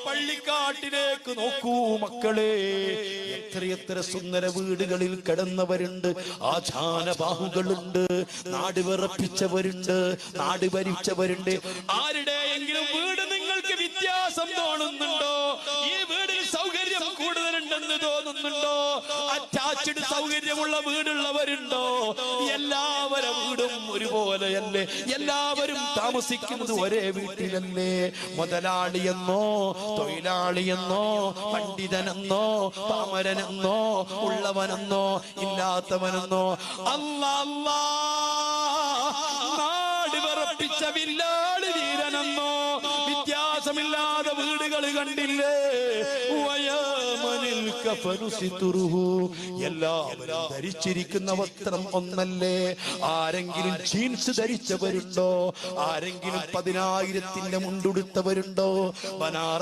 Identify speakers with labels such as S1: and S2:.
S1: പള്ളിക്കാട്ടിലേക്ക് നോക്കൂ മക്കളെ, എത്രയെത്ര സുന്ദര വീടുകളിൽ കിടന്നവരുണ്ട്, ആചാരബാഹുകളുണ്ട്, നാട് വിറപ്പിച്ചവരുണ്ട്, നാട് ഭരിച്ചവരുണ്ട്. ആരുടെയെങ്കിലും വീട് നിങ്ങൾക്ക് വ്യത്യാസം തോന്നുന്നുണ്ടോ? ഈ വീടിൽ സൗകര്യം കൂടുതലുണ്ടെന്ന് തോന്നുന്നുണ്ടോ? അറ്റാച്ച്ഡ് സൗകര്യമുള്ള വീടുള്ളവരുണ്ടോ? എല്ലാവരും വീടും ഒരുപോലെയല്ലേ? എല്ലാവരും താമസിക്കുന്നത് ഒരേ വീട്ടിലല്ലേ? മുതലാളിയെന്നോ തൊഴിലാളിയെന്നോ പണ്ഡിതനെന്നോ പാമരനെന്നോ ഉള്ളവനെന്നോ ഇല്ലാത്തവനെന്നോ അല്ലാ നാട് വിറപ്പിച്ച വില്ലാളി വീരനെന്നോ വ്യത്യാസമില്ലാതെ വീടുകൾ കണ്ടില്ലേ? എല്ലാവരും ധരിച്ചിരിക്കുന്ന വസ്ത്രം ഒന്നല്ലേ? ആരെങ്കിലും ജീൻസ് ധരിച്ചവരുണ്ടോ? ആരെങ്കിലും 10,000-ന്റെ മുണ്ടുടുത്തവരുണ്ടോ?